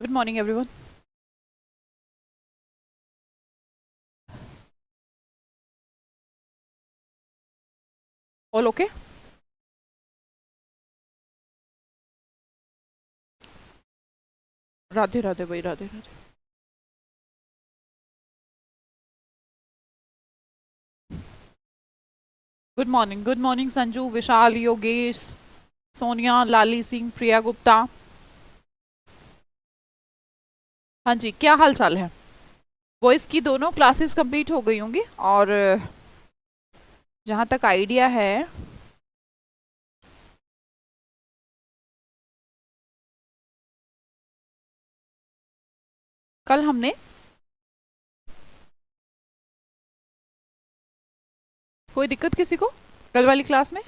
Good morning, everyone. All okay? Radhe Radhe भाई, Radhe Radhe. Good morning, Sanju, Vishal, Yogesh, Sonia, लाली सिंह, प्रिया गुप्ता. हाँ जी, क्या हाल चाल है? वॉइस की दोनों क्लासेस कंप्लीट हो गई होंगी और जहाँ तक आइडिया है, कल हमने कोई दिक्कत किसी को कल वाली क्लास में?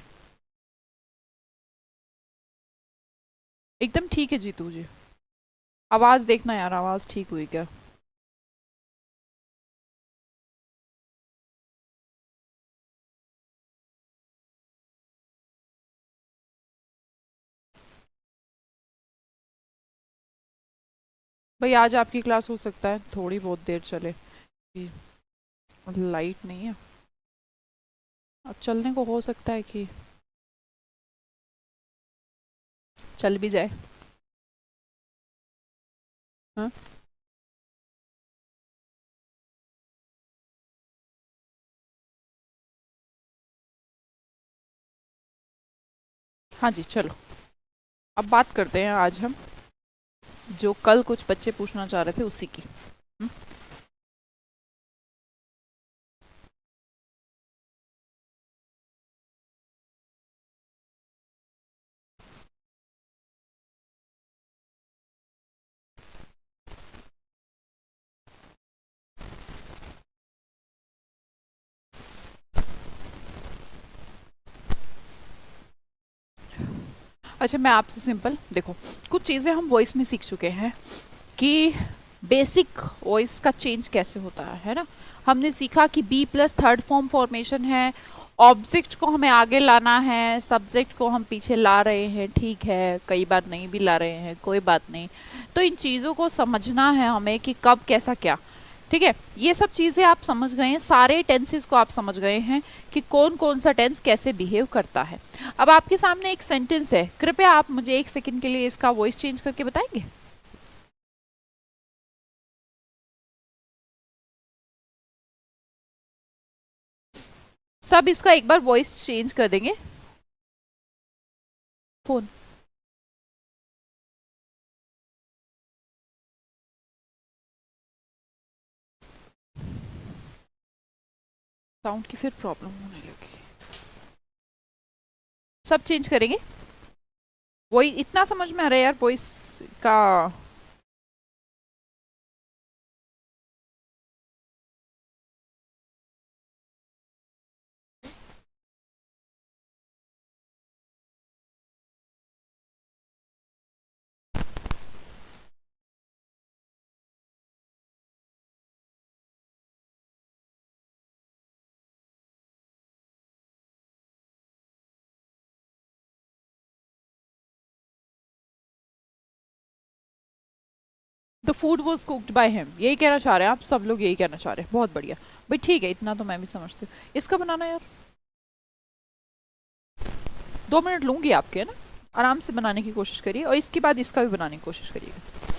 एकदम ठीक है जीतू जी. आवाज देखना यार, आवाज ठीक हुई क्या? भाई आज आपकी क्लास हो सकता है थोड़ी बहुत देर चले, लाइट नहीं है. अब चलने को हो सकता है कि चल भी जाए. हाँ. हाँ जी, चलो. अब बात करते हैं आज हम जो कल कुछ बच्चे पूछना चाह रहे थे उसी की. हम्म? अच्छा, मैं आपसे सिंपल देखो, कुछ चीज़ें हम वॉइस में सीख चुके हैं कि बेसिक वॉइस का चेंज कैसे होता है ना. हमने सीखा कि be plus third form formation है. ऑब्जेक्ट को हमें आगे लाना है, सब्जेक्ट को हम पीछे ला रहे हैं, ठीक है, कई बार नहीं भी ला रहे हैं, कोई बात नहीं. तो इन चीज़ों को समझना है हमें कि कब कैसा क्या. ठीक है, ये सब चीज़ें आप समझ गए हैं, सारे टेंसेस को आप समझ गए हैं कि कौन कौन सा टेंस कैसे बिहेव करता है. अब आपके सामने एक सेंटेंस है, कृपया आप मुझे एक सेकंड के लिए इसका वॉइस चेंज करके बताएंगे. सब इसका एक बार वॉइस चेंज कर देंगे. फोन साउंड की फिर प्रॉब्लम होने लगी. सब चेंज करेंगे. वही इतना समझ में आ रहा है यार वॉइस का. The food was cooked by him, यही कहना चाह रहे हैं आप, सब लोग यही कहना चाह रहे हैं. बहुत बढ़िया भाई, ठीक है, इतना तो मैं भी समझती हूँ. इसका बनाना यार 2 मिनट लूंगी आपके, है ना. आराम से बनाने की कोशिश करिए और इसके बाद इसका भी बनाने की कोशिश करिएगा.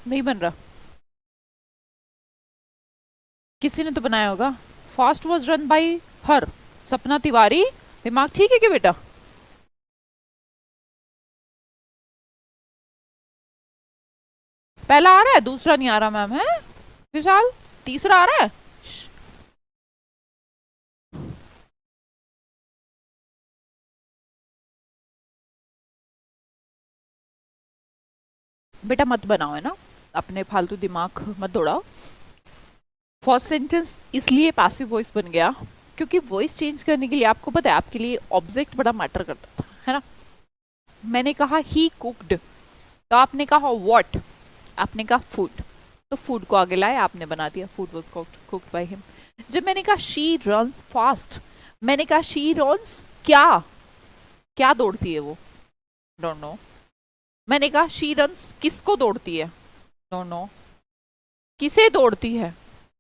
नहीं बन रहा, किसी ने तो बनाया होगा। Fast was run by her, सपना तिवारी। दिमाग ठीक है क्या बेटा? पहला आ रहा है, दूसरा नहीं आ रहा मैम, है विशाल? तीसरा आ रहा है? बेटा मत बनाओ, है ना, अपने फालतू दिमाग मत दौड़ाओ। फर्स्ट सेंटेंस इसलिए पैसिव वॉइस बन गया क्योंकि वॉइस चेंज करने के लिए आपको पता है आपके लिए ऑब्जेक्ट बड़ा मैटर करता था, है ना। मैंने कहा ही कुक्ड, तो आपने कहा व्हाट, आपने कहा फूड, तो फूड को आगे लाए, आपने बना दिया food was cooked by him. जब मैंने कहा शी रन्स फास्ट, मैंने कहा शी रन्स क्या, क्या दौड़ती है वो, डोंट नो। मैंने कहा शी रन्स किसको दौड़ती है, डोंट नो। किसे दौड़ती है,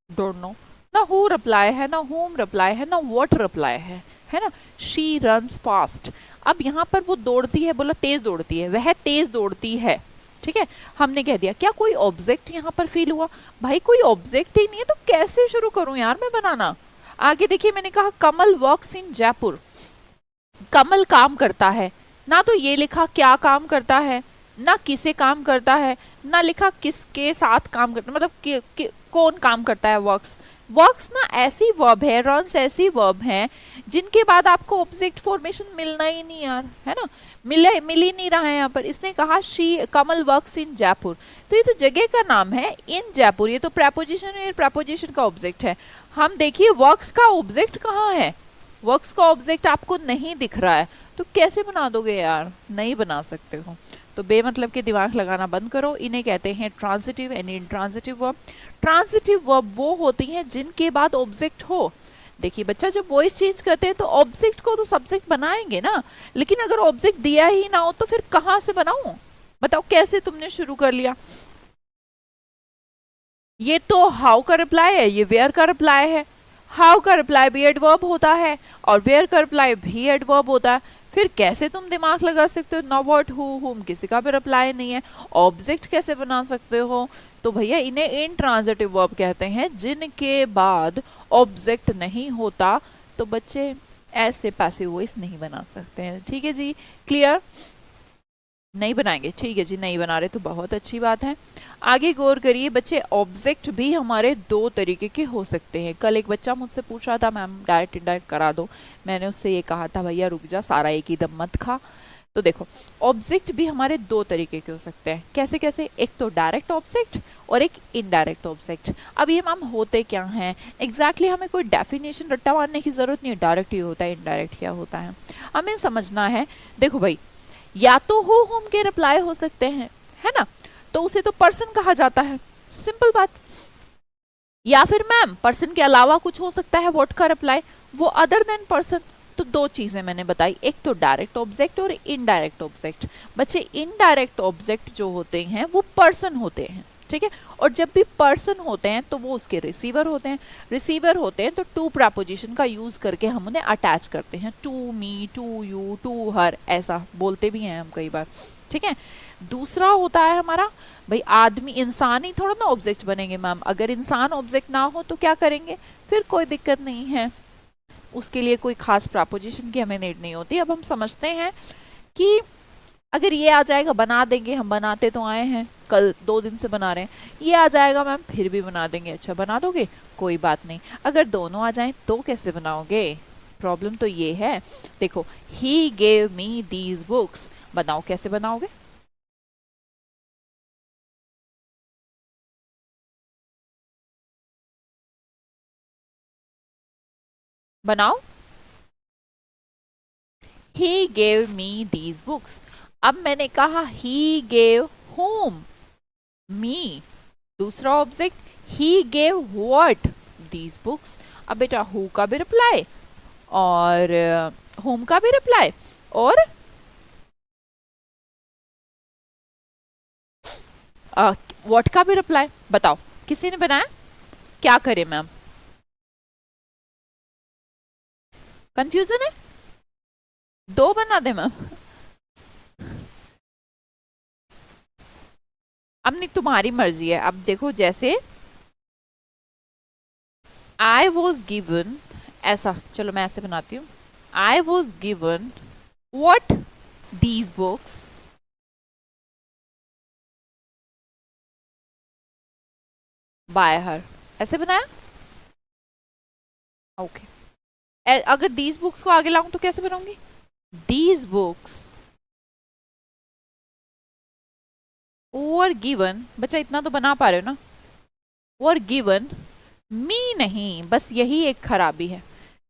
डोंट नो। ना हु रिप्लाई है, ना होम रिप्लाई है, ना व्हाट रिप्लाई है ना। शी रन्स फास्ट, अब यहाँ पर वो दौड़ती है, बोला तेज दौड़ती है, वह तेज दौड़ती है, ठीक है। हमने कह दिया क्या कोई ऑब्जेक्ट यहाँ पर फील हुआ, भाई कोई ऑब्जेक्ट ही नहीं है तो कैसे शुरू करूं यार मैं बनाना। आगे देखिए, मैंने कहा कमल वर्क्स इन जयपुर, कमल काम करता है, ना तो ये लिखा क्या काम करता है, ना किसे काम करता है, ना लिखा किसके साथ काम करता है, मतलब कौन काम करता है। वर्क्स, वर्क्स ना ऐसी वर्ब है, रन्स ऐसी वर्ब है जिनके बाद आपको ऑब्जेक्ट फॉर्मेशन मिलना ही नहीं यार, है ना, मिल ही नहीं रहा है यहाँ पर। इसने कहा she Kamal works in Jaipur, तो ये तो जगह का नाम है, इन जयपुर, ये तो प्रेपोजिशन है, प्रेपोजिशन का ऑब्जेक्ट है। हम देखिए वर्क्स का ऑब्जेक्ट कहाँ है, वर्क्स का ऑब्जेक्ट आपको नहीं दिख रहा है, तो कैसे बना दोगे यार, नहीं बना सकते हो। तो बेमतलब के दिमाग लगाना बंद करो, इन्हें कहते हैं transitive and intransitive verb. Transitive verb वो होती हैं जिनके बाद ऑब्जेक्ट हो। देखिए बच्चा, जब वॉइस चेंज करते हैं तो ऑब्जेक्ट को तो सब्जेक्ट बनाएंगे ना, लेकिन अगर ऑब्जेक्ट दिया ही ना हो तो फिर कहां से बनाऊं, बताओ कैसे तुमने शुरू कर लिया। ये तो हाउ का रिप्लाई है, ये वेयर का रिप्लाई है। हाउ का रिप्लाई भी एडवर्ब होता है और वेयर का रिप्लाई भी एडवर्ब होता है, फिर कैसे तुम दिमाग लगा सकते हो। नो व्हाट हु हुम किसी का भी रिप्लाई नहीं है, ऑब्जेक्ट कैसे बना सकते हो। तो भैया इन्हें इनट्रांजिटिव वर्ब कहते हैं जिनके बाद ऑब्जेक्ट नहीं होता, तो बच्चे ऐसे पैसिव वॉइस नहीं बना सकते हैं, ठीक है जी, क्लियर। नहीं बनाएंगे, ठीक है जी, नहीं बना रहे तो बहुत अच्छी बात है। आगे गौर करिए बच्चे, ऑब्जेक्ट भी हमारे दो तरीके के हो सकते हैं। कल एक बच्चा मुझसे पूछ रहा था मैम डायरेक्ट इनडायरेक्ट करा दो, मैंने उससे ये कहा था भैया रुक जा, सारा एक ही दम मत खा। तो देखो ऑब्जेक्ट भी हमारे दो तरीके के हो सकते हैं, कैसे कैसे, एक तो डायरेक्ट ऑब्जेक्ट और एक इनडायरेक्ट ऑब्जेक्ट। अब ये मैम होते क्या हैं एग्जैक्टली, हमें कोई डेफिनेशन रट्टा मारने की जरूरत नहीं है, डायरेक्ट ही होता है, इनडायरेक्ट क्या होता है हमें समझना है। देखो भाई, या तो हु हुम के रिप्लाई हो सकते हैं, है ना, तो उसे तो पर्सन कहा जाता है, सिंपल बात। या फिर मैम पर्सन के अलावा कुछ हो सकता है, व्हाट का रिप्लाई, वो अदर देन पर्सन। तो दो चीजें मैंने बताई, एक तो डायरेक्ट ऑब्जेक्ट और इनडायरेक्ट ऑब्जेक्ट। बच्चे इनडायरेक्ट ऑब्जेक्ट जो होते हैं वो पर्सन होते हैं, ठीक है, और जब भी पर्सन होते हैं तो वो उसके रिसीवर होते हैं। रिसीवर होते हैं तो टू प्रपोजिशन का यूज करके हम उन्हें अटैच करते हैं, to me, to you, to her, ऐसा बोलते भी हैं हम कई बार, ठीक है। दूसरा होता है हमारा भाई आदमी, इंसान ही थोड़ा ना ऑब्जेक्ट बनेंगे मैम, अगर इंसान ऑब्जेक्ट ना हो तो क्या करेंगे, फिर कोई दिक्कत नहीं है, उसके लिए कोई खास प्रपोजिशन की हमें नीड नहीं होती। अब हम समझते हैं कि अगर ये आ जाएगा बना देंगे, हम बनाते तो आए हैं, कल 2 दिन से बना रहे हैं, ये आ जाएगा मैम फिर भी बना देंगे, अच्छा बना दोगे, कोई बात नहीं। अगर दोनों आ जाएं तो कैसे बनाओगे, प्रॉब्लम तो ये है। देखो he gave me these books, बताओ कैसे बनाओगे, बनाओ। He gave me these books, अब मैंने कहा ही गेव होम, मी, दूसरा object, he gave what, these books. अब बेटा हु का भी रिप्लाई और होम का भी रिप्लाई और व्हाट का भी रिप्लाई, बताओ किसी ने बनाया, क्या करे मैम, कंफ्यूजन है, दो बना दे मैम। अब नहीं, तुम्हारी मर्जी है। अब देखो, जैसे आई वॉज गिवन, ऐसा, चलो मैं ऐसे बनाती हूँ, I was given what these books by her, ऐसे बनाया। ओके, अगर these books को आगे लाऊं तो कैसे बनाऊंगी? these books were given, बच्चा इतना तो बना पा रहे हो ना, were given मी नहीं, बस यही एक खराबी है,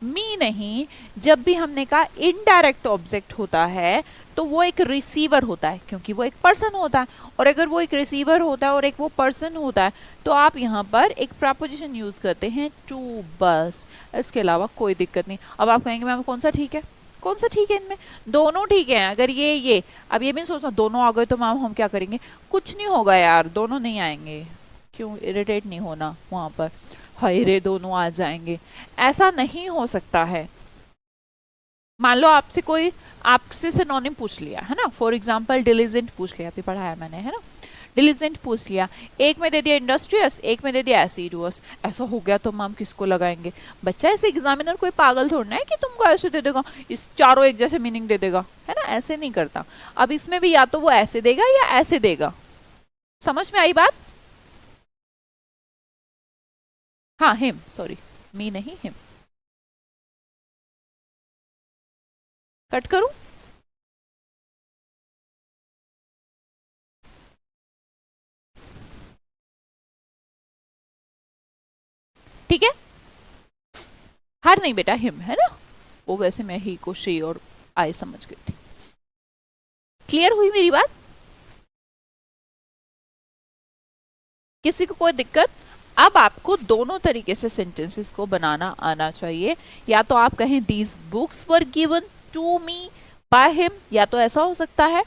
मी नहीं। जब भी हमने कहा इनडायरेक्ट ऑब्जेक्ट होता है तो वो एक रिसीवर होता है, क्योंकि वो एक पर्सन होता है, और अगर वो एक रिसीवर होता है और एक वो पर्सन होता है तो आप यहाँ पर एक प्रपोजिशन यूज करते हैं टू, बस, इसके अलावा कोई दिक्कत नहीं। अब आप कहेंगे मैम कौन सा ठीक है, कौन सा ठीक है इनमें? दोनों ठीक है। अगर ये अब ये भी सोचना दोनों आ गए तो मैम हम क्या करेंगे? कुछ नहीं होगा यार, दोनों नहीं आएंगे, क्यों इरिटेट नहीं होना वहां पर, हाय रे दोनों आ जाएंगे, ऐसा नहीं हो सकता है। मान लो आपसे कोई, आपसे सिनोनिम पूछ लिया है ना, फॉर एग्जांपल डिलीजेंट पूछ लिया, अभी पढ़ाया मैंने है ना, डिलीजेंट पूछ लिया, एक में दे दिया इंडस्ट्रियस, एक में दे दिया एसिडुअस, ऐसा हो गया तो मैम किसको लगाएंगे? बच्चा ऐसे एग्जामिनर कोई पागल थोड़ना है कि तुमको ऐसे दे देगा, इस चारों एक जैसे मीनिंग दे देगा, है ना, ऐसे नहीं करता। अब इसमें भी या तो वो ऐसे देगा या ऐसे देगा, समझ में आई बात? हाँ हिम, सॉरी मी नहीं, हिम। कट करूं? ठीक है, हर नहीं बेटा, हिम है ना, वो वैसे मैं ही को शी और आई समझ गई थी। क्लियर हुई मेरी बात? किसी को कोई दिक्कत? अब आपको दोनों तरीके से सेंटेंसेस को बनाना आना चाहिए। या तो आप कहें these books were given to me by him, या तो ऐसा हो सकता है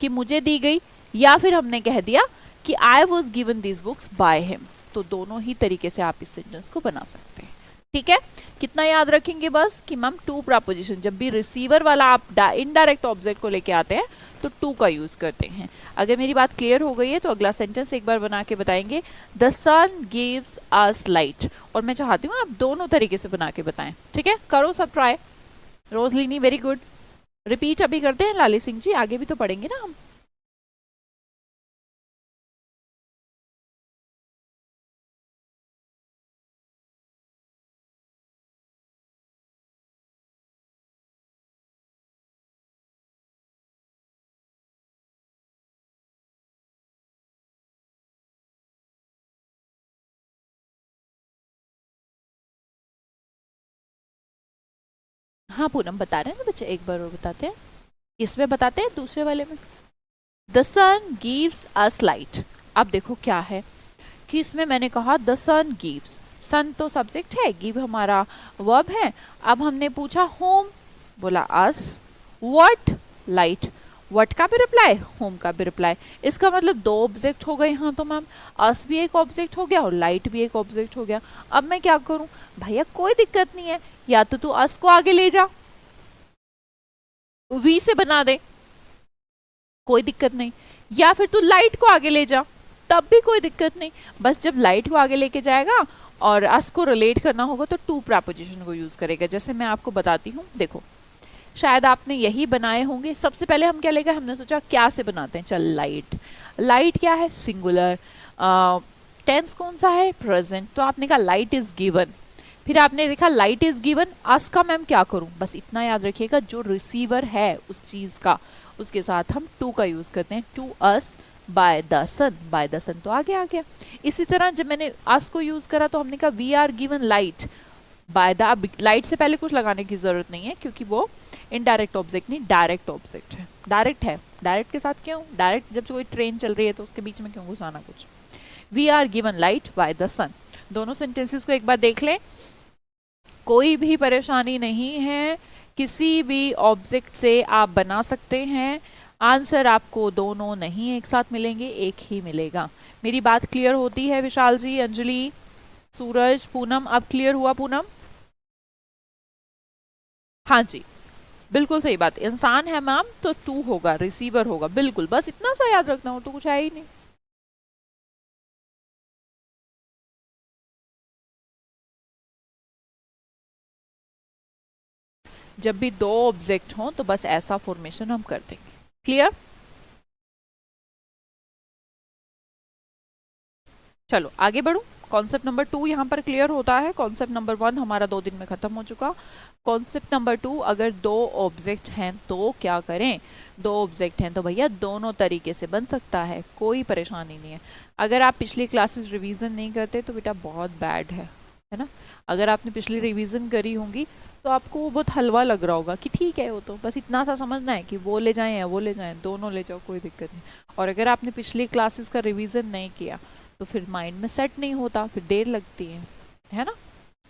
कि मुझे दी गई, या फिर हमने कह दिया कि I was given these books by him. तो दोनों ही तरीके से आप इस सेंटेंस को बना सकते हैं। ठीक है, कितना याद रखेंगे बस कि मैम टू प्रपोजिशन, जब भी रिसीवर वाला आप इनडायरेक्ट ऑब्जेक्ट को लेके आते हैं तो टू का यूज करते हैं। अगर मेरी बात क्लियर हो गई है तो अगला सेंटेंस एक बार बना के बताएंगे, the sun gives us light. और मैं चाहती हूँ आप दोनों तरीके से बना के बताएं। ठीक है, करो सब ट्राई। रोजलिनी वेरी गुड। रिपीट अभी करते हैं लाली सिंह जी, आगे भी तो पढ़ेंगे ना हम। हाँ पूनम बता रहे हैं ना बच्चे, एक बार और बताते हैं। इसमें बताते हैं, दूसरे वाले में। The sun gives us light. अब देखो क्या है कि इसमें मैंने कहा द सन गिव्स, सन तो सब्जेक्ट है, गिव हमारा वर्ब है। अब हमने पूछा होम, बोला अस, व्हाट, लाइट, व्हाट का भी रिप्लाई, होम का भी रिप्लाई। इसका मतलब दो ऑब्जेक्ट हो गए यहाँ तो मैम, अस भी एक ऑब्जेक्ट हो गया और लाइट भी एक ऑब्जेक्ट हो गया। अब मैं क्या करूं? भैया कोई दिक्कत नहीं है, या तो तू अस को आगे ले जा, वी से बना दे, कोई दिक्कत नहीं, या फिर तू लाइट को आगे ले जा, तब भी कोई दिक्कत नहीं। बस जब लाइट को आगे लेके जाएगा और अस को रिलेट करना होगा तो टू प्रपोजिशन को यूज करेगा। जैसे मैं आपको बताती हूँ, देखो शायद आपने यही बनाए होंगे। सबसे पहले हम क्या लेगा, हमने सोचा क्या से बनाते हैं, चल लाइट। लाइट क्या है, सिंगुलर। टेंस कौन सा है, प्रेजेंट, तो आपने कहा लाइट इज गिवन। फिर आपने देखा लाइट इज गिवन, अस का मैम क्या करूं, बस इतना याद रखिएगा, जो रिसीवर है उस चीज का, उसके साथ हम टू का यूज करते हैं, to us by the sun, by the sun तो आगे आ गया। इसी तरह जब मैंने अस को यूज करा तो हमने कहा we are given light by the, light से पहले कुछ लगाने की जरूरत नहीं है क्योंकि वो इनडायरेक्ट ऑब्जेक्ट नहीं डायरेक्ट ऑब्जेक्ट है, डायरेक्ट है। डायरेक्ट के साथ क्यों, डायरेक्ट जब कोई ट्रेन चल रही है तो उसके बीच में क्यों घुसाना कुछ। We are given light by the sun. दोनों सेंटेंसेस को एक बार देख लें, कोई भी परेशानी नहीं है, किसी भी ऑब्जेक्ट से आप बना सकते हैं। आंसर आपको दोनों नहीं एक साथ मिलेंगे, एक ही मिलेगा। मेरी बात क्लियर होती है विशाल जी, अंजलि, सूरज, पूनम, अब क्लियर हुआ पूनम? हाँ जी बिल्कुल सही बात, इंसान है मैम तो टू होगा, रिसीवर होगा, बिल्कुल, बस इतना सा याद रखना हो तो कुछ है ही नहीं। जब भी दो ऑब्जेक्ट हों तो बस ऐसा फॉर्मेशन हम कर देंगे। क्लियर? चलो आगे बढ़ूं। कॉन्सेप्ट नंबर 2 यहाँ पर क्लियर होता है। कॉन्सेप्ट नंबर 1 हमारा 2 दिन में खत्म हो चुका। कॉन्सेप्ट नंबर 2, अगर दो ऑब्जेक्ट हैं तो क्या करें? दो ऑब्जेक्ट हैं तो भैया दोनों तरीके से बन सकता है, कोई परेशानी नहीं है। अगर आप पिछली क्लासेस रिवीजन नहीं करते तो बेटा बहुत बैड है ना। अगर आपने पिछली रिवीजन करी होंगी तो आपको वो बहुत हलवा लग रहा होगा कि ठीक है, वो तो बस इतना सा समझना है कि वो ले जाएं या वो ले जाएं, दोनों ले जाओ, कोई दिक्कत नहीं। और अगर आपने पिछली क्लासेस का रिवीजन नहीं किया तो फिर माइंड में सेट नहीं होता, फिर देर लगती है ना।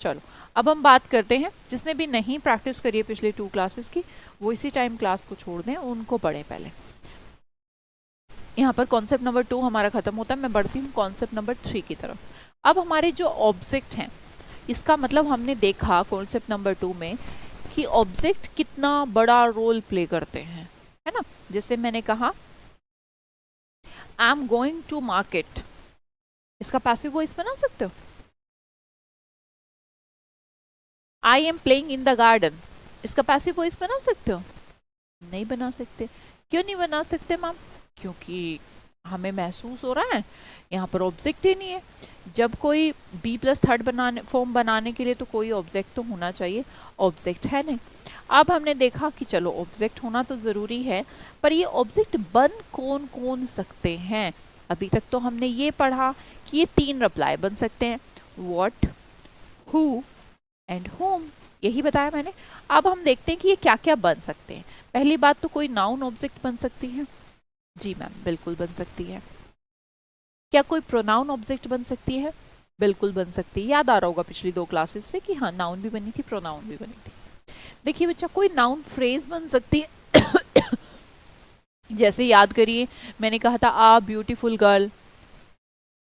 चलो अब हम बात करते हैं, जिसने भी नहीं प्रैक्टिस करी है पिछले 2 क्लासेस की वो इसी टाइम क्लास को छोड़ दें, उनको पढ़ें पहले। यहाँ पर कॉन्सेप्ट नंबर 2 हमारा खत्म होता है। मैं बढ़ती हूँ कॉन्सेप्ट नंबर 3 की तरफ। अब हमारे जो ऑब्जेक्ट हैं, इसका मतलब हमने देखा कॉन्सेप्ट नंबर 2 में कि ऑब्जेक्ट कितना बड़ा रोल प्ले करते हैं, है ना। जैसे मैंने कहा I am going to market, इसका पैसिव वॉइस बना सकते हो। I am playing in the garden, इसका पैसिव वॉइस बना सकते हो? नहीं बना सकते। क्यों नहीं बना सकते मैम? क्योंकि हमें महसूस हो रहा है यहाँ पर ऑब्जेक्ट ही नहीं है। जब कोई बी प्लस थर्ड फॉर्म बनाने के लिए तो कोई ऑब्जेक्ट तो होना चाहिए, ऑब्जेक्ट है नहीं। अब हमने देखा कि चलो ऑब्जेक्ट होना तो ज़रूरी है, पर ये ऑब्जेक्ट बन कौन कौन सकते हैं? अभी तक तो हमने ये पढ़ा कि ये 3 रिप्लाई बन सकते हैं, व्हाट, हु एंड होम, यही बताया मैंने। अब हम देखते हैं कि ये क्या क्या बन सकते हैं। पहली बात तो कोई नाउन ऑब्जेक्ट बन सकती है। जी मैम बिल्कुल बन सकती है। क्या कोई प्रोनाउन ऑब्जेक्ट बन सकती है? बिल्कुल बन सकती है। याद आ रहा होगा पिछली 2 क्लासेस से कि हाँ नाउन भी बनी थी, प्रोनाउन भी बनी थी। देखिए बच्चा, कोई नाउन फ्रेज बन सकती है। जैसे याद करिए, मैंने कहा था आ ब्यूटीफुल गर्ल,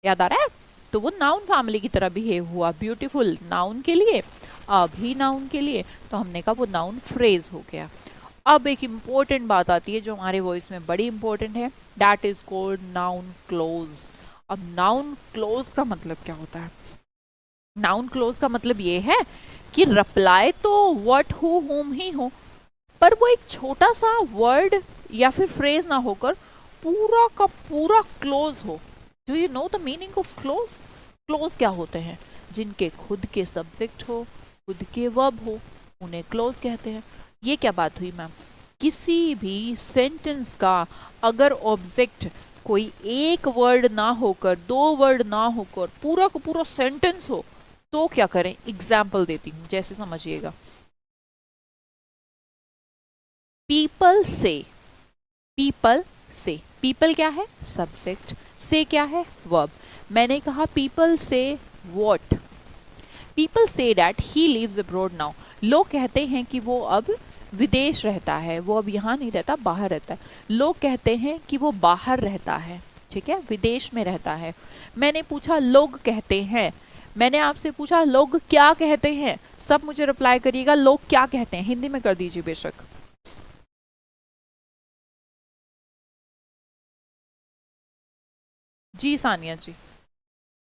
याद आ रहा है? तो वो नाउन फैमिली की तरह बिहेव हुआ, ब्यूटीफुल नाउन के लिए, आ भी नाउन के लिए, तो हमने कहा वो नाउन फ्रेज हो गया। अब एक इंपॉर्टेंट बात आती है जो हमारे वॉइस में बड़ी इंपॉर्टेंट है, that is called noun close. अब नाउन क्लोज का मतलब क्या होता है? नाउन क्लोज का मतलब ये है कि रिप्लाई तो व्हाट, हु, होम ही हो, पर वो एक छोटा सा वर्ड या फिर फ्रेज ना होकर पूरा का पूरा क्लोज हो। Do you know the meaning of close? Close क्या होते हैं? जिनके खुद के सब्जेक्ट हो, खुद के वर्ब हो, उन्हें क्लोज कहते हैं। ये क्या बात हुई मैम? किसी भी सेंटेंस का अगर ऑब्जेक्ट कोई एक वर्ड ना होकर, 2 वर्ड ना होकर पूरा का पूरा सेंटेंस हो तो क्या करें? एग्जाम्पल देती हूँ, जैसे समझिएगा। पीपल से, पीपल से, पीपल क्या है? सब्जेक्ट, से क्या है? वर्ब। मैंने कहा पीपल से व्हाट? पीपल से that he lives abroad now, लोग कहते हैं कि वो अब विदेश रहता है, वो अब यहाँ नहीं रहता, बाहर रहता है। लोग कहते हैं कि वो बाहर रहता है, ठीक है, विदेश में रहता है। मैंने पूछा लोग कहते हैं, मैंने आपसे पूछा लोग क्या कहते हैं, सब मुझे रिप्लाई करिएगा लोग क्या कहते हैं, हिंदी में कर दीजिए बेशक। जी सानिया जी,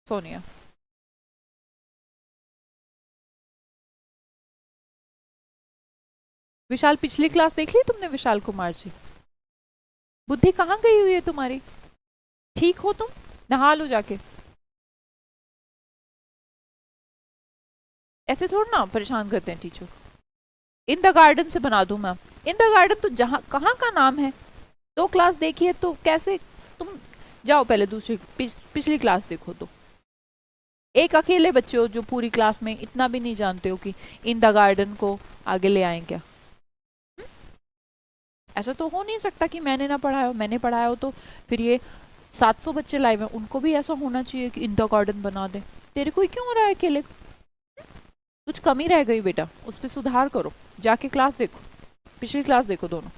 सोनिया। विशाल, पिछली क्लास देख ली तुमने? विशाल कुमार जी, बुद्धि कहाँ गई हुई है तुम्हारी? ठीक हो तुम? नहा लो जाके। ऐसे थोड़ा ना परेशान करते हैं टीचर। इन द गार्डन से बना दूं मैम? इन द गार्डन तो जहां कहाँ का नाम है? 2 क्लास देखी है तो कैसे? तुम जाओ पहले दूसरी पिछली क्लास देखो। तो एक अकेले बच्चे हो जो पूरी क्लास में इतना भी नहीं जानते हो कि इन द गार्डन को आगे ले आए क्या? ऐसा तो हो नहीं सकता कि मैंने ना पढ़ाया हो, मैंने पढ़ाया हो तो फिर ये 700 बच्चे लाइव हैं, उनको भी ऐसा होना चाहिए कि इन द गार्डन बना दे। तेरे को ही क्यों हो रहा है अकेले? कुछ कमी रह गई बेटा, उस पर सुधार करो, जाके क्लास देखो, पिछली क्लास देखो दोनों।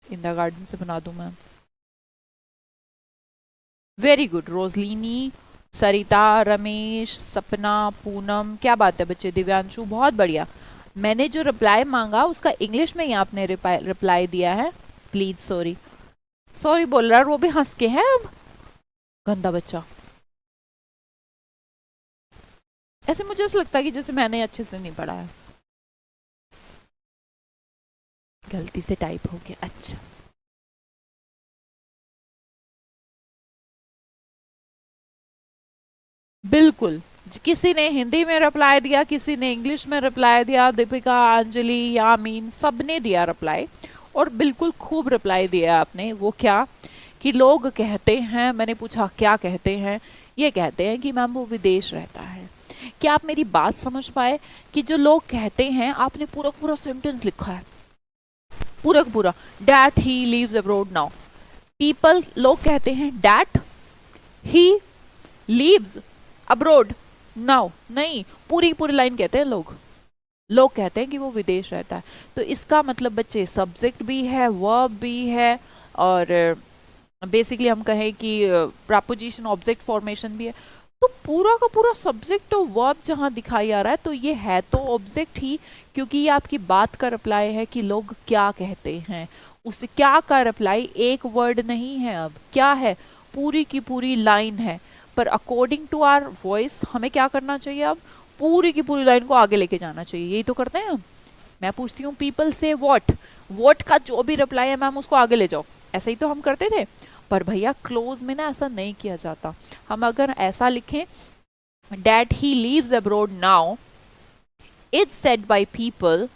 इन द गार्डन से बना दूं मैम? वेरी गुड रोजलिनी, सरिता, रमेश, सपना, पूनम, क्या बात है बच्चे, दिव्यांशु, बहुत बढ़िया। मैंने जो रिप्लाई मांगा उसका इंग्लिश में ही आपने रिप्लाई दिया है। प्लीज सॉरी, सॉरी बोल रहा है, वो भी हंस के है। अब गंदा बच्चा, ऐसे मुझे ऐसा लगता है कि जैसे मैंने अच्छे से नहीं पढ़ाया। गलती से टाइप हो गया। अच्छा, बिल्कुल। किसी ने हिंदी में रिप्लाई दिया, किसी ने इंग्लिश में रिप्लाई दिया, दीपिका, अंजलि, यामीन, सबने दिया रिप्लाई, और बिल्कुल खूब रिप्लाई दिया आपने। वो क्या कि लोग कहते हैं, मैंने पूछा क्या कहते हैं, ये कहते हैं कि मैम वो विदेश रहता है। क्या आप मेरी बात समझ पाए कि जो लोग कहते हैं, आपने पूरा पूरा सेंटेंस लिखा है, पूरा पूरा, that he leaves abroad now. People, लोग कहते हैं that he leaves abroad now, नहीं, पूरी पूरी लाइन कहते हैं लोग। लोग कहते हैं कि वो विदेश रहता है। तो इसका मतलब बच्चे सब्जेक्ट भी है, वर्ब भी है, और बेसिकली हम कहें कि प्रपोजिशन ऑब्जेक्ट फॉर्मेशन भी है। तो पूरा का पूरा सब्जेक्ट और वर्ब जहां दिखाई आ रहा है, तो ये है तो ऑब्जेक्ट ही, क्योंकि ये आपकी बात का रिप्लाई है कि लोग क्या कहते हैं। उस क्या का रिप्लाई एक वर्ड नहीं है, अब क्या है, पूरी की पूरी लाइन है। पर अकॉर्डिंग टू आवर वॉइस हमें क्या करना चाहिए, अब पूरी की पूरी लाइन को आगे लेके जाना चाहिए। यही तो करते हैं हम। मैं पूछती हूँ पीपल से व्हाट, व्हाट का जो भी रिप्लाई है मैम उसको आगे ले जाओ, ऐसा ही तो हम करते थे। पर भैया क्लोज में ना ऐसा नहीं किया जाता। हम अगर ऐसा लिखें, that he leaves abroad now, it's said by people,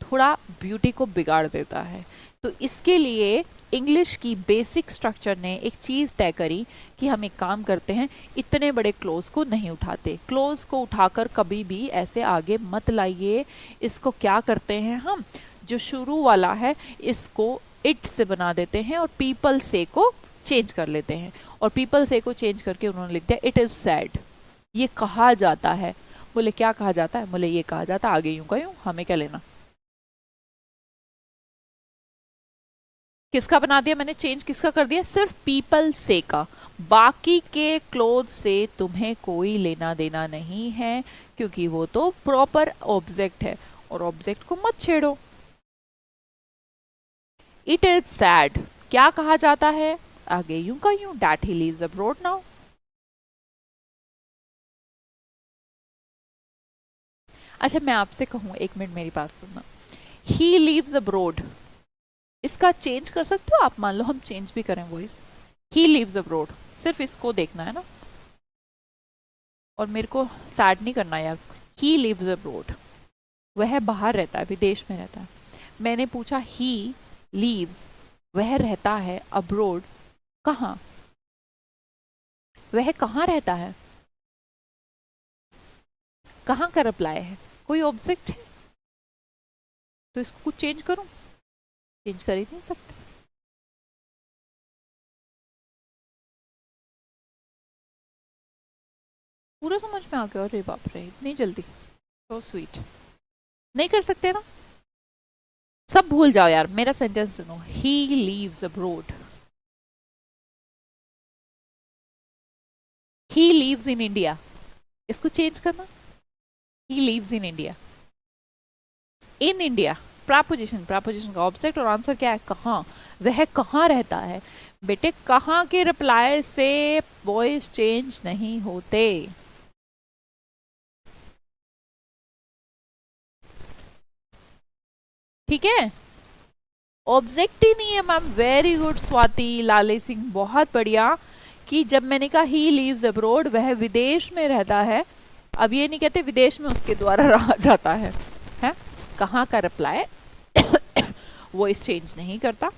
थोड़ा ब्यूटी को बिगाड़ देता है। तो इसके लिए इंग्लिश की बेसिक स्ट्रक्चर ने एक चीज तय करी कि हम एक काम करते हैं, इतने बड़े क्लोज को नहीं उठाते। क्लोज को उठाकर कभी भी ऐसे आगे मत लाइए। इसको क्या करते हैं हम, जो शुरू वाला है इसको इट से बना देते हैं और पीपल से को चेंज कर लेते हैं। और पीपल से को चेंज करके उन्होंने लिख दिया इट इज सैड, ये कहा जाता है। बोले क्या कहा जाता है, बोले ये कहा जाता है, आगे यूं का यूं, हमें क्या लेना। किसका बना दिया मैंने चेंज, किसका कर दिया, सिर्फ पीपल से का। बाकी के क्लोथ से तुम्हें कोई लेना देना नहीं है, क्योंकि वो तो प्रॉपर ऑब्जेक्ट है, और ऑब्जेक्ट को मत छेड़ो। इट इज सैड, क्या कहा जाता है, आगे यूं का यूं, that he leaves abroad now. अच्छा मैं आपसे कहूं, एक मिनट मेरी बात सुनना, ही लीव्स अब्रोड, इसका चेंज कर सकते हो आप, मान लो हम चेंज भी करें वॉइस, ही लीव्स अब्रोड, सिर्फ इसको देखना है ना, और मेरे को सैड नहीं करना यार। ही लिव्स अब्रोड, वह बाहर रहता है, विदेश में रहता है। मैंने पूछा ही लीव्स, वह रहता है अब्रोड, कहाँ, वह कहाँ रहता है, कहाँ का रिप्लाई है, कोई ऑब्जेक्ट है, तो इसको कुछ चेंज करूं, चेंज कर ही नहीं सकते। पूरा समझ में आ गया, अरे बाप रे इतनी जल्दी, सो स्वीट। नहीं कर सकते ना, सब भूल जाओ यार, मेरा सेंटेंस सुनो, he leaves abroad, he leaves in India, इसको चेंज करना, he leaves in India, in India, preposition, preposition का ऑब्जेक्ट, और आंसर क्या है, कहाँ, वह कहाँ रहता है। बेटे कहाँ के रिप्लाई से वॉइस चेंज नहीं होते। ठीक है, ऑब्जेक्ट ही नहीं है मैम। वेरी गुड स्वाति, लाले सिंह, बहुत बढ़िया। कि जब मैंने कहा ही लीव्स अब्रोड, वह विदेश में रहता है, अब ये नहीं कहते विदेश में उसके द्वारा रहा जाता है? कहाँ का रिप्लाई वॉइस चेंज नहीं करता।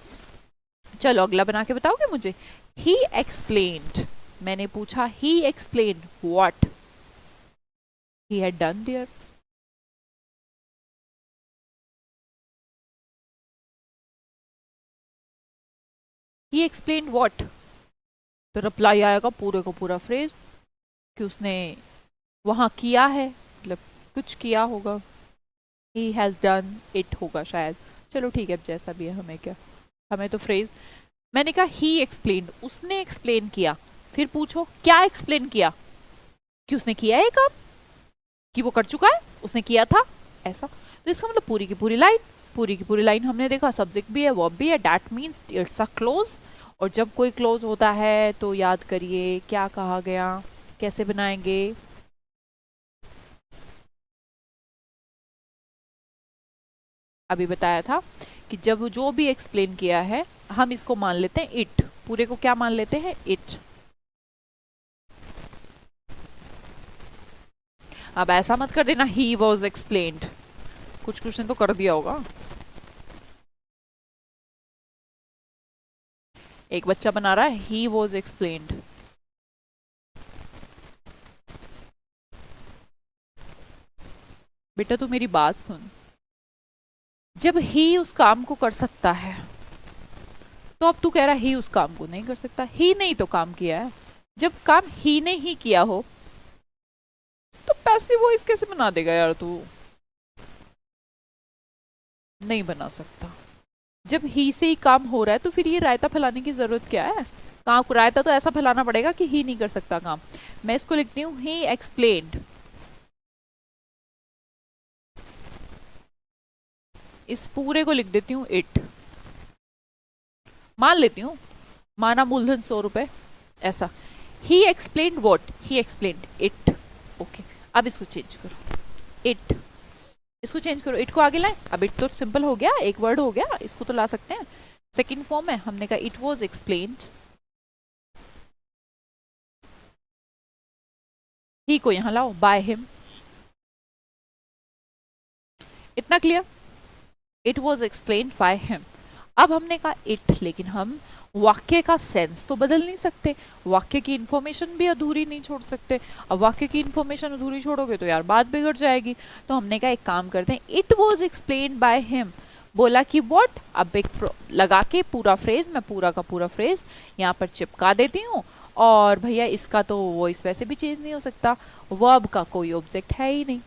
चलो अगला बना के बताओगे मुझे, ही एक्सप्लेन्ड, मैंने पूछा he explained what he had done there. He explained what, तो रिप्लाई आएगा पूरे को पूरा फ्रेज कि उसने वहां किया है, मतलब कुछ किया होगा, ही हैज डन इट होगा शायद। चलो ठीक है, अब जैसा भी है, हमें क्या, हमें तो फ्रेज। मैंने कहा ही एक्सप्लेन्ड, उसने एक्सप्लेन किया, फिर पूछो क्या एक्सप्लेन किया, कि उसने किया है काम, कि वो कर चुका है, उसने किया था, ऐसा। तो इसका मतलब पूरी की पूरी लाइन, पूरी की पूरी लाइन हमने देखा, सब्जेक्ट भी है, वर्ब भी है, that means it's a close. और जब कोई क्लोज होता है तो याद करिए क्या कहा गया, कैसे बनाएंगे, अभी बताया था कि जब जो भी एक्सप्लेन किया है हम इसको मान लेते हैं इट, पूरे को क्या मान लेते हैं, इट। अब ऐसा मत कर देना ही वॉज एक्सप्लेन्ड, कुछ ने तो कर दिया होगा। एक बच्चा बना रहा है ही वॉज एक्सप्लेन्ड। बेटा तू मेरी बात सुन, जब ही उस काम को कर सकता है तो अब तू कह रहा ही उस काम को नहीं कर सकता। ही नहीं तो काम किया है, जब काम ही ने ही किया हो तो पैसिव वॉइस कैसे बना देगा यार तू, नहीं बना सकता। जब ही से ही काम हो रहा है तो फिर ये रायता फैलाने की जरूरत क्या है, काम को रायता तो ऐसा फैलाना पड़ेगा कि ही नहीं कर सकता काम। मैं इसको लिखती हूँ ही एक्सप्लेन्ड, इस पूरे को लिख देती हूँ इट, मान लेती हूँ माना मूलधन 100 रुपए ऐसा। ही explained what, he explained it. Okay अब इसको चेंज करो, इट, इसको चेंज करो, इट को आगे लाएं। अब इट तो सिंपल हो गया, एक वर्ड हो गया, इसको तो ला सकते हैं। सेकंड फॉर्म है, हमने कहा इट वाज एक्सप्लेन्ड, ही को यहां लाओ बाय हिम, इतना clear, it was explained by him. अब हमने कहा इट, लेकिन हम वाक्य का सेंस तो बदल नहीं सकते, वाक्य की इंफॉर्मेशन भी अधूरी नहीं छोड़ सकते। अब वाक्य की इंफॉर्मेशन अधूरी छोड़ोगे तो यार बात बिगड़ जाएगी। तो हमने कहा एक काम करते हैं, it was explained by him, बोला कि व्हाट, अब एक लगा के पूरा फ्रेज, मैं पूरा का पूरा फ्रेज यहाँ पर चिपका देती हूँ। और भैया इसका तो वॉइस वैसे भी चेंज नहीं हो सकता, वर्ब का कोई ऑब्जेक्ट है ही नहीं,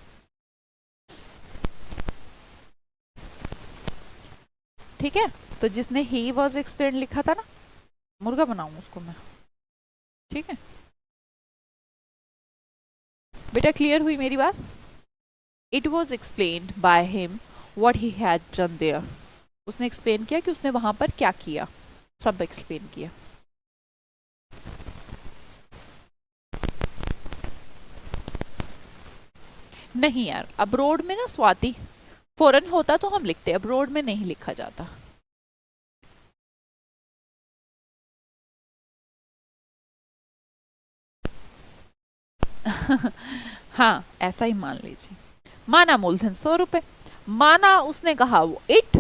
ठीक है। तो जिसने ही वॉज एक्सप्लेन्ड लिखा था ना, मुर्गा बनाऊं उसको मैं, ठीक है बेटा, क्लियर हुई मेरी बात। It was explained by him what he had done there, उसने एक्सप्लेन किया कि उसने वहां पर क्या किया, सब एक्सप्लेन किया। नहीं यार, अब्रोड में ना स्वाति, फॉरेन होता तो हम लिखते, अब्रोड में नहीं लिखा जाता। हाँ ऐसा ही मान लीजिए, माना मूलधन 100 रुपए, माना उसने कहा वो इट,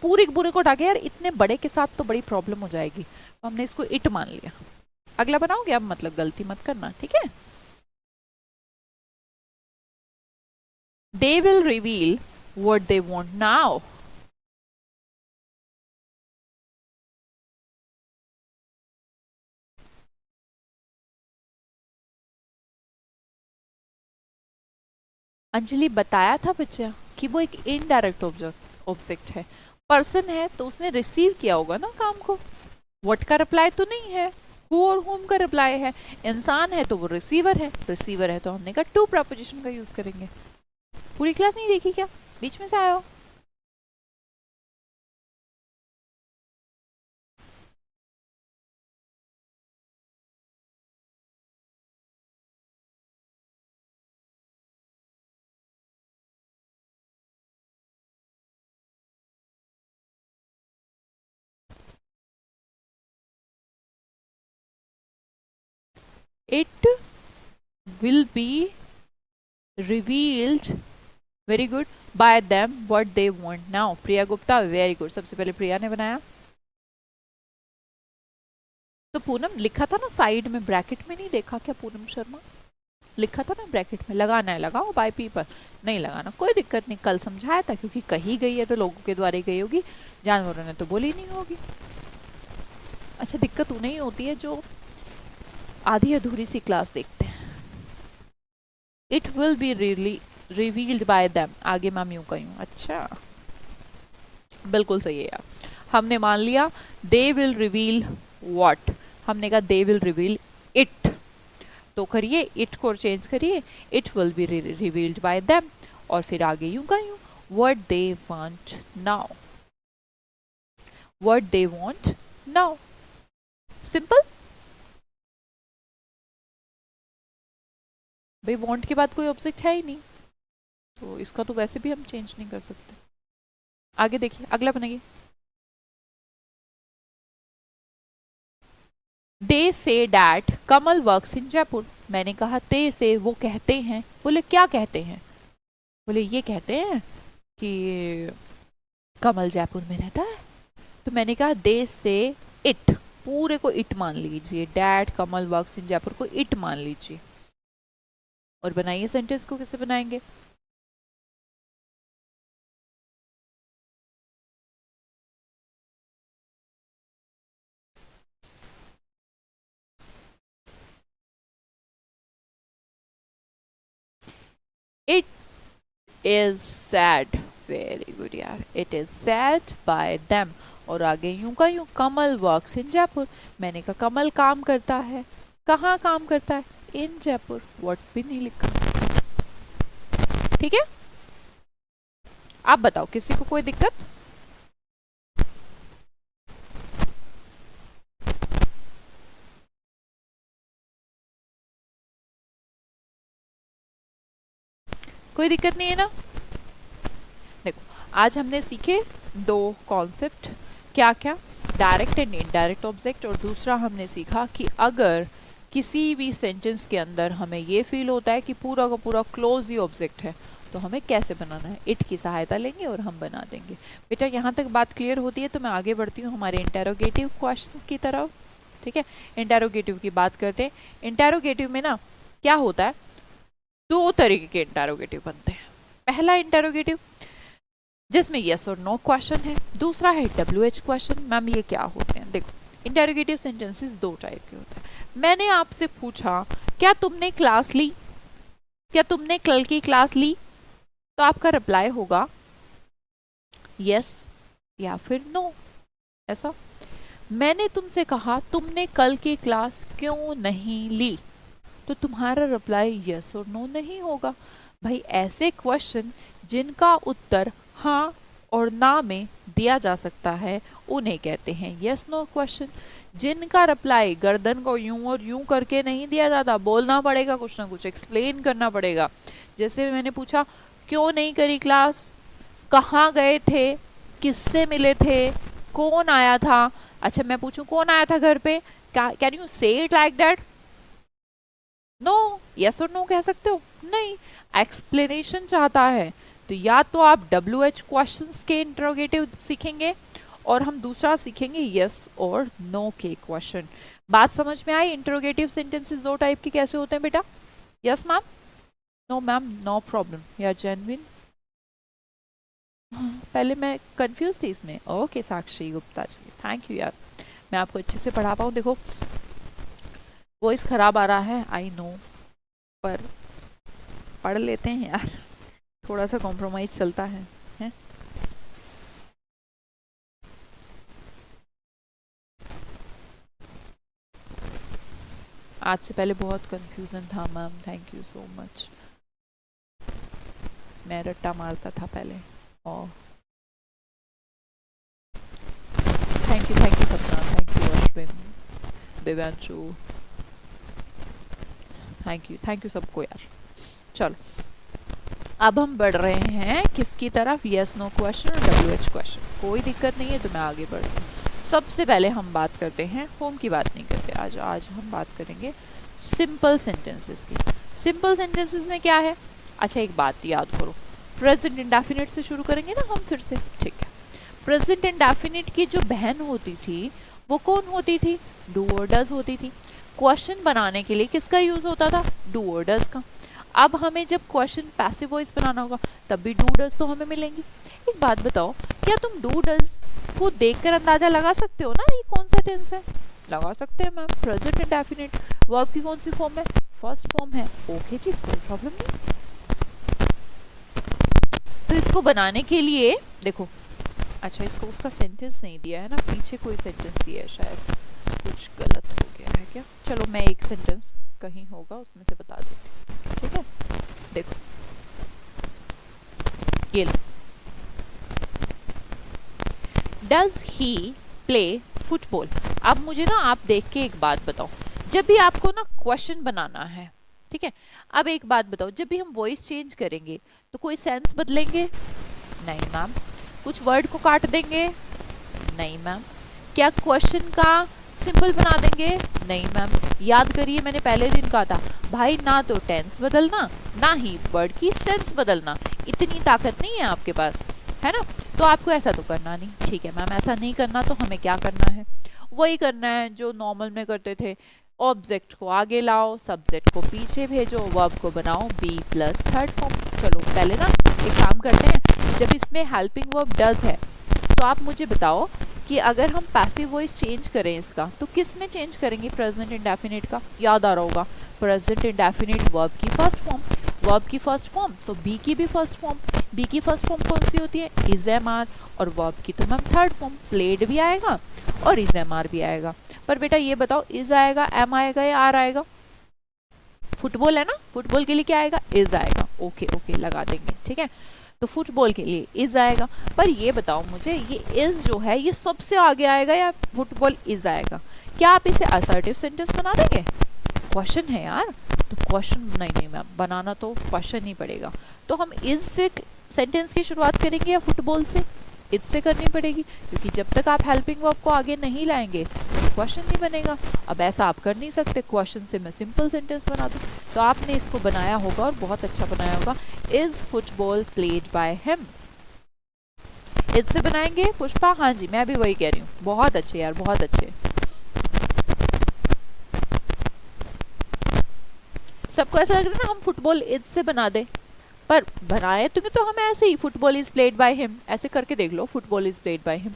पूरे पूरे को उठा के, यार इतने बड़े के साथ तो बड़ी प्रॉब्लम हो जाएगी, तो हमने इसको इट मान लिया। अगला बनाओगे अब, मतलब गलती मत करना, ठीक है। They will reveal what they want now. Anjali बताया था बच्चा कि वो एक इनडायरेक्ट ऑब्जेक्ट है, पर्सन है तो उसने रिसीव किया होगा ना काम को, व्हाट का रिप्लाई तो नहीं है, हु और होम का रिप्लाई है, इंसान है तो वो रिसीवर है, रिसीवर है तो हमने कहा टू प्रपोजिशन का यूज करेंगे। पूरी क्लास नहीं देखी क्या, बीच में से आया हो? It will be revealed, very good, by them what they want now. Priya Gupta, very good, सबसे पहले प्रिया ने बनाया। तो पूनम लिखा था ना साइड में ब्रैकेट में, नहीं देखा क्या पूनम शर्मा, लिखा था ना ब्रैकेट में, लगाना है लगाओ, बाय पीपल नहीं लगाना कोई दिक्कत नहीं, कल समझाया था, क्योंकि कही गई है तो लोगों के द्वारा गई होगी, जानवरों ने तो बोली नहीं होगी। अच्छा दिक्कत उन्हें ही होती है जो आधी अधूरी सी क्लास देखते हैं। It will be revealed bye them, आगे मैं यूं कहूं, अच्छा बिल्कुल सही है यार, हमने मान लिया दे विल रिवील व्हाट, हमने कहा दे विल रिवील इट, तो करिए इट को चेंज करिए, it will be revealed bye them, और फिर आगे यूं का यूं, what they want now, what they want now, simple. भाई वांट के बाद कोई ऑब्जेक्ट है ही नहीं, तो इसका तो वैसे भी हम चेंज नहीं कर सकते। आगे देखिए, अगला बनाइए। They say that Kamal works in Jaipur. मैंने कहा दे से, वो कहते हैं। बोले क्या कहते हैं? बोले ये कहते हैं कि कमल जयपुर में रहता है। तो मैंने कहा दे से इट, पूरे को इट मान लीजिए, dad Kamal works in Jaipur को इट मान लीजिए। और बनाइए सेंटेंस को, कैसे बनाएंगे? It is said, very good यार, it is said by them. और आगे यूं का यूं, कमल वर्क्स इन जयपुर। मैंने कहा कमल काम करता है, कहाँ काम करता है? इन जयपुर। व्हाट भी नहीं लिखा। ठीक है, आप बताओ किसी को कोई दिक्कत? कोई दिक्कत नहीं है ना? देखो, आज हमने सीखे दो कॉन्सेप्ट, क्या क्या? Direct and indirect object. और दूसरा हमने सीखा कि अगर किसी भी सेंटेंस के अंदर हमें ये फील होता है कि पूरा का पूरा क्लोज ही ऑब्जेक्ट है, तो हमें कैसे बनाना है? इट की सहायता लेंगे और हम बना देंगे। बेटा यहाँ तक बात क्लियर होती है तो मैं आगे बढ़ती हूँ हमारे इंटेरोगेटिव क्वेश्चंस की तरफ। ठीक है, इंटेरोगेटिव की बात करते हैं। इंटेरोगेटिव में ना क्या होता है, दो तरीके के इंटेरोगेटिव बनते हैं। पहला इंटेरोगेटिव जिसमें यस और नो क्वेश्चन है, दूसरा है WH क्वेश्चन। मैम ये क्या होते हैं? देखो, इंटेरोगेटिव सेंटेंसेस दो टाइप के होते हैं। मैंने आपसे पूछा क्या तुमने क्लास ली, क्या तुमने कल की क्लास ली, तो आपका रिप्लाई होगा यस या फिर नो, ऐसा। मैंने तुमसे कहा तुमने कल की क्लास क्यों नहीं ली, तो तुम्हारा रिप्लाई यस और नो नहीं होगा। भाई ऐसे क्वेश्चन जिनका उत्तर हाँ और ना में दिया जा सकता है उन्हें कहते हैं यस नो क्वेश्चन। जिनका रिप्लाई गर्दन को यूं और यूं करके नहीं दिया जाता, बोलना पड़ेगा, कुछ ना कुछ एक्सप्लेन करना पड़ेगा। जैसे मैंने पूछा क्यों नहीं करी क्लास, कहाँ गए थे, किससे मिले थे, कौन आया था। अच्छा मैं पूछूं कौन आया था घर पे, can you say it like that? No, yes और नो कह सकते हो? नहीं, एक्सप्लेनेशन चाहता है। तो या तो आप WH क्वेश्चंस के इंटरोगेटिव सीखेंगे और हम दूसरा सीखेंगे यस और नो के क्वेश्चन। बात समझ में आई? इंटरोगेटिव सेंटेंसेस दो टाइप के कैसे होते हैं बेटा? Yes ma'am, no ma'am, no problem, या जेन्युइन। पहले मैं कंफ्यूज थी इसमें। Okay Sakshi Gupta ji, thank you यार, मैं आपको अच्छे से पढ़ा पाऊँ। देखो वॉइस खराब आ रहा है, आई नो, पर पढ़ लेते हैं यार, थोड़ा सा कॉम्प्रोमाइज चलता है, हैं? आज से पहले बहुत कंफ्यूजन था ma'am, thank you so much. मैं रट्टा मारता था पहले। और थैंक यू सपना, thank you Ashwin, Divyanshu, thank you सबको यार। चलो अब हम बढ़ रहे हैं किसकी तरफ? यस नो क्वेश्चन और WH क्वेश्चन। कोई दिक्कत नहीं है, तो मैं आगे बढ़ती हूँ। सबसे पहले हम बात करते हैं, होम की बात नहीं करते आज हम बात करेंगे सिंपल सेंटेंसेस की। सिंपल सेंटेंसेस में क्या है? अच्छा एक बात याद करो, प्रेजेंट इंडेफिनिट से शुरू करेंगे ना हम फिर से, ठीक है। प्रेजेंट इंडेफिनिट की जो बहन होती थी वो कौन होती थी? डू और डज होती थी। क्वेश्चन बनाने के लिए किसका यूज होता था? डू और डज का। अब हमें जब क्वेश्चन पैसिव वॉइस बनाना होगा तब भी डू डज तो हमें मिलेंगी। एक बात बताओ, क्या तुम डू डज को देखकर अंदाजा लगा सकते हो ना ये कौन सा टेंस है? लगा सकते हैं मैम। प्रेजेंट इंडेफिनिट वर्ब की कौन सी फॉर्म है? फर्स्ट फॉर्म है। ओके जी, कोई प्रॉब्लम नहीं। तो इसको बनाने के लिए देखो, अच्छा इसको उसका सेंटेंस नहीं दिया है ना, पीछे कोई सेंटेंस दिया है, शायद कुछ गलत हो गया है क्या? चलो मैं एक सेंटेंस कहीं होगा उसमें से बता देती हूँ, ठीक है। देखो ये लो, डज ही प्ले फुटबॉल। अब मुझे ना आप देख के एक बात बताओ, जब भी आपको ना क्वेश्चन बनाना है, ठीक है, अब एक बात बताओ, जब भी हम वॉइस चेंज करेंगे तो कोई सेंस बदलेंगे? नहीं मैम। कुछ वर्ड को काट देंगे? नहीं मैम। क्या क्वेश्चन का सिंपल बना देंगे? नहीं मैम, याद करिए मैंने पहले दिन कहा था भाई, ना तो टेंस बदलना ना ही वर्ड की सेंस बदलना, इतनी ताकत नहीं है आपके पास, है ना। तो आपको ऐसा तो करना नहीं, ठीक है मैम, ऐसा नहीं करना तो हमें क्या करना है, वही करना है जो नॉर्मल में करते थे। ऑब्जेक्ट को आगे लाओ, सब्जेक्ट को पीछे भेजो, वर्ब को बनाओ बी प्लस थर्ड फॉर्म। चलो पहले ना एक काम करते हैं, जब इसमें हेल्पिंग वर्ब डज है तो आप मुझे बताओ कि अगर हम पैसिव वॉइस चेंज करें इसका तो किस में चेंज करेंगे? प्रेजेंट इंडेफिनिट का, याद आ रहा होगा, प्रेजेंट इंडेफिनिट वर्ब की फर्स्ट फॉर्म, वर्ब की फर्स्ट फॉर्म तो बी की भी फर्स्ट फॉर्म, बी की फर्स्ट फॉर्म कौन सी होती है? इज एम आर, और वर्ब की तो मैम थर्ड फॉर्म, प्लेड भी आएगा और इज एम आर भी आएगा। पर बेटा ये बताओ, इज आएगा, एम आएगा या आर आएगा? फुटबॉल है ना, फुटबॉल के लिए क्या आएगा? इज आएगा। ओके ओके, लगा देंगे, ठीक है। तो फुटबॉल के लिए इज आएगा। पर ये बताओ मुझे, ये इज जो है ये सबसे आगे आएगा या फुटबॉल इज आएगा? क्या आप इसे असर्टिव सेंटेंस बना देंगे? क्वेश्चन है यार, तो क्वेश्चन नहीं नहीं मैम, बनाना तो क्वेश्चन ही पड़ेगा। तो हम इज से सेंटेंस की शुरुआत करेंगे या फुटबॉल से? इज से करनी पड़ेगी, क्योंकि जब तक आप हेल्पिंग वर्ब को आगे नहीं लाएंगे क्वेश्चन नहीं बनेगा। अब ऐसा आप कर नहीं सकते, क्वेश्चन से मैं सिंपल सेंटेंस बना दूं। तो आपने इसको बनाया होगा और बहुत अच्छा बनाया होगा, is football played by him. Is से बनाएंगे पुष्पा? हाँ जी, मैं भी वही कह रही हूँ, बहुत अच्छे यार, बहुत अच्छे। सबको ऐसा लग रहा है ना हम फुटबॉल इज से बना दे, पर बनाए तो हम ऐसे ही, football is played by him ऐसे करके देख लो, football is played by him.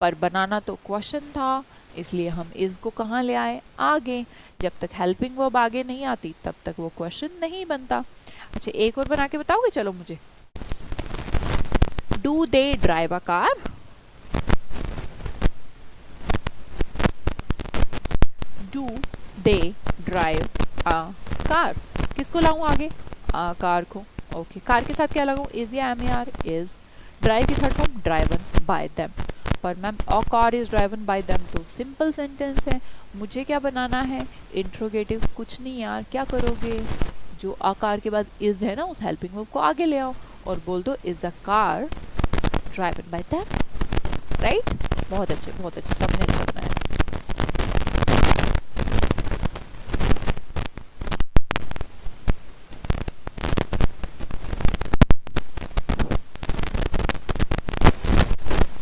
पर बनाना तो क्वेश्चन था, इसलिए हम इज को कहाँ ले आए? आगे। जब तक हेल्पिंग वर्ब आगे नहीं आती तब तक वो क्वेश्चन नहीं बनता। अच्छा, एक और बना के बताओगे? चलो मुझे, do they drive a car? Do they drive a car, किसको लाऊं आगे? कार को। ओके, कार के साथ क्या लगाऊं? इज या am A R? Is. Drive की third form driven by them. पर ma'am a car is driven by them तो सिंपल सेंटेंस है, मुझे क्या बनाना है? इंट्रोगेटिव। कुछ नहीं यार, क्या करोगे? जो अ कार के बाद इज है ना, उस हेल्पिंग वर्ब को आगे ले आओ और बोल दो is a car driven by them. Right, बहुत अच्छे, बहुत अच्छे, सबने अच्छा बनाया।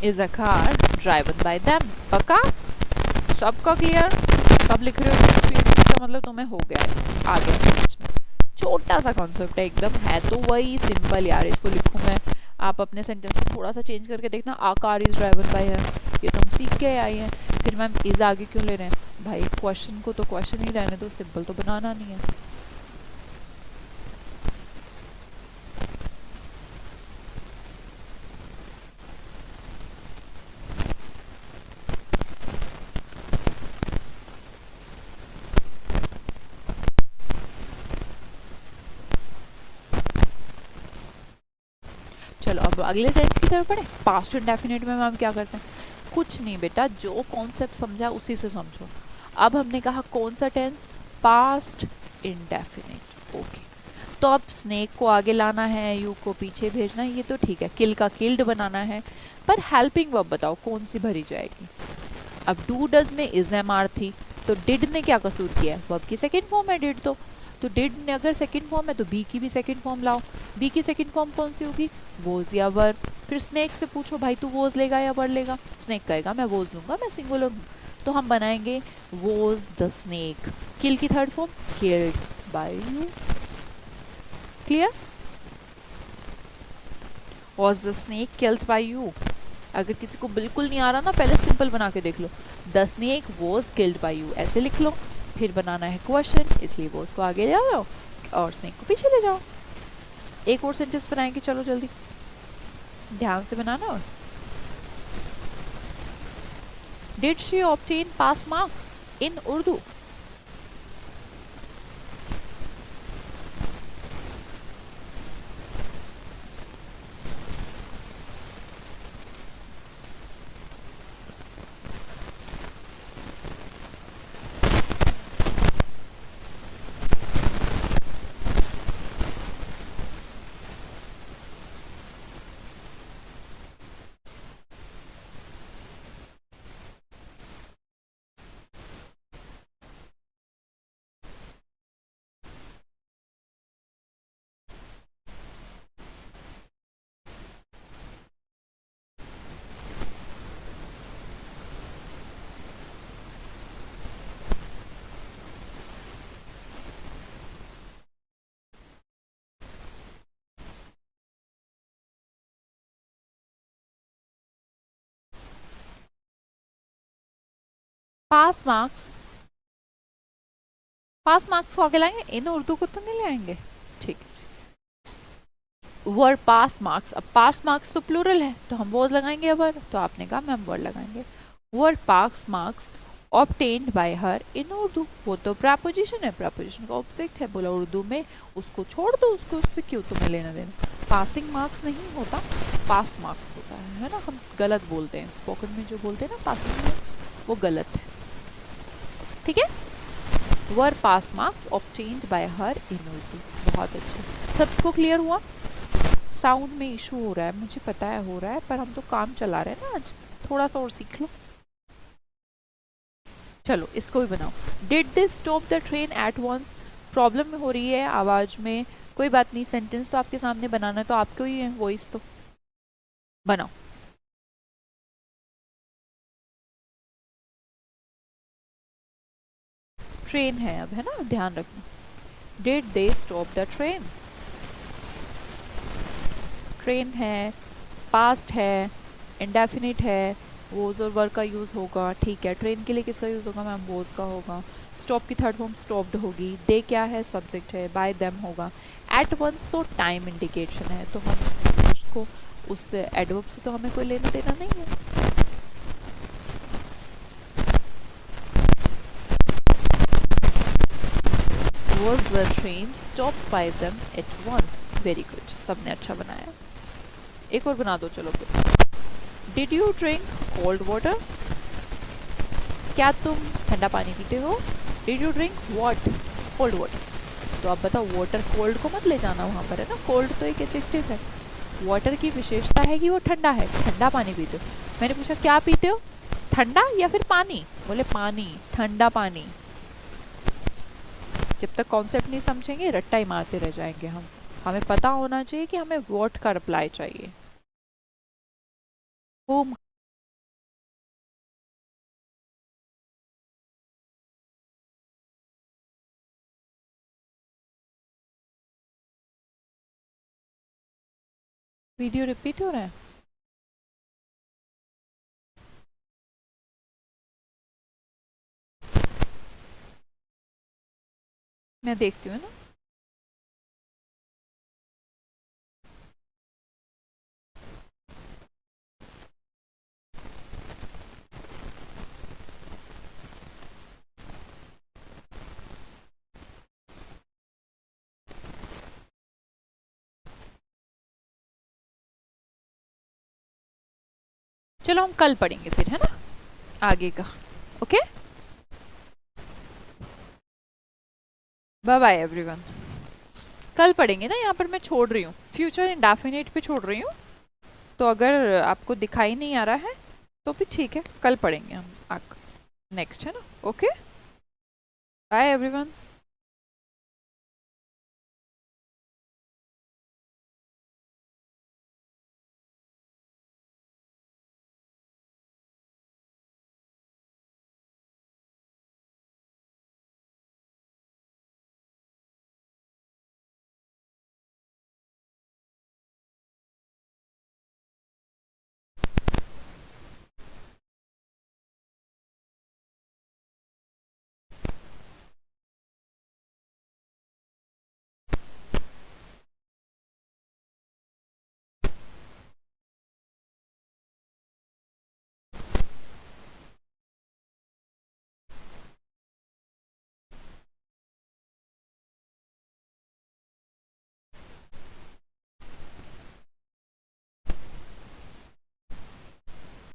Is a car driven by them. पक्का? सबका क्लियर? सब लिख रहे हो इसका मतलब तुम्हें हो गया है, आ गया समझ में। छोटा सा कॉन्सेप्ट है एकदम, है तो वही सिंपल यार। इसको लिखूं मैं, आप अपने सेंटेंस को थोड़ा सा चेंज करके देखना, आ कार इज ड्राइवन बाय है, ये तो हम सीख के आई हैं। फिर मैम इज आगे क्यों ले रहे हैं भाई? क्वेश्चन को तो क्वेश्चन ही रहने दो, सिंपल तो बनाना नहीं है। चलो अब अगले सेंस की तरफ बढ़े। पास्ट इंडेफिनिट में मैम क्या करते हैं? कुछ नहीं बेटा, जो कॉन्सेप्ट समझा उसी से समझो। अब हमने कहा कौन सा टेंस? Past indefinite. ओके, तो अब स्नेक को आगे लाना है, यू को पीछे भेजना है, ये तो ठीक है, किल का किल्ड बनाना है। पर हेल्पिंग वर्ब बताओ कौन सी भरी जाएगी? अब डू डज में इज एम आर थी, तो डिड ने क्या कसूर किया? वर्ब की सेकेंड फॉर्म है डिड, तो डिड ने अगर सेकंड फॉर्म है तो बी की भी सेकंड फॉर्म लाओ। बी की सेकंड फॉर्म कौन सी होगी? वोज या वर। फिर स्नेक से पूछो भाई तू वोज लेगा या वर लेगा? स्नेक कहेगा मैं वोज लूंगा, मैं सिंगुलर हूँ, तो हम बनाएंगे वोज द स्नेक। किल की third form killed by you. Clear? Was the snake killed by you. अगर किसी को बिल्कुल नहीं आ रहा ना, पहले सिंपल बना के देख लो, the snake was killed by you ऐसे लिख लो। फिर बनाना है क्वेश्चन, इसलिए वो उसको आगे ले जाओ और स्नेक को पीछे ले जाओ। एक और सेंटेंस बनाएंगे, चलो जल्दी ध्यान से बनाना। और did she obtain pass marks in Urdu? Pass marks को आगे लाएंगे, इन उर्दू को तो नहीं लाएंगे, ठीक है जी। वर्ड पास मार्क्स, अब पास मार्क्स तो प्लूरल है तो हम वॉज लगाएंगे वर्ड, तो आपने कहा मैम वर्ड लगाएंगे। Word pass marks obtained by her in Urdu, वो तो प्रपोजिशन है, प्रपोजिशन का ऑब्जेक्ट है, बोला उर्दू में उसको छोड़ दो, उसको उससे क्यों तुम्हें लेना देना। पासिंग मार्क्स नहीं होता, पास मार्क्स होता है ना, हम गलत बोलते हैं स्पोकन में जो बोलते हैं ना पासिंग मार्क्स, वो गलत है, ठीक है। वर पास marks obtained by her in Urdu, बहुत अच्छे। सबको क्लियर हुआ? साउंड में इशू हो रहा है मुझे पता है, हो रहा है, पर हम तो काम चला रहे हैं ना आज, थोड़ा सा और सीख लो। चलो इसको भी बनाओ। Did they stop the train at once, problem हो रही है आवाज में, कोई बात नहीं, सेंटेंस तो आपके सामने बनाना है, तो आपको ही है वॉइस, तो बनाओ। ट्रेन है अब, है ना, ध्यान रखना। Did they stop the train, train है, पास्ट है, इंडेफिनिट है, वोज और वर्क का यूज होगा, ठीक है। ट्रेन के लिए किसका यूज होगा मैम? वोज का होगा। स्टॉप की थर्ड फॉर्म स्टॉप्ड होगी। दे क्या है? सब्जेक्ट है, बाय देम होगा। एट वंस तो टाइम इंडिकेशन है, तो हम उसको उस एडवर्ब से तो हमें कोई लेना देना नहीं है। Was the train stopped by them at once? Very good, सबने अच्छा बनाया। एक और बना दो चलो फिर। Did you drink cold water? क्या तुम ठंडा पानी पीते हो? Did you drink what? Cold water. तो अब बताओ, वाटर कोल्ड को मत ले जाना वहां पर, है ना, कोल्ड तो एक एडजेक्टिव है। वाटर की विशेषता है कि वो ठंडा है, ठंडा पानी पीते हो। मैंने पूछा क्या पीते हो, ठंडा या फिर पानी? बोले पानी, ठंडा पानी। जब तक कॉन्सेप्ट नहीं समझेंगे रट्टा ही मारते रह जाएंगे हम। हमें पता होना चाहिए कि हमें व्हाट का रिप्लाई चाहिए। whom, वीडियो रिपीट हो रहा है? मैं देखती हूँ ना। चलो हम कल पढ़ेंगे फिर, है ना, आगे का। Okay, bye bye everyone. कल पढ़ेंगे ना, यहाँ पर मैं छोड़ रही हूँ, फ्यूचर इंडेफिनिट पे छोड़ रही हूँ, तो अगर आपको दिखाई नहीं आ रहा है तो भी ठीक है, कल पढ़ेंगे हम नेक्स्ट, है ना। Okay, bye everyone.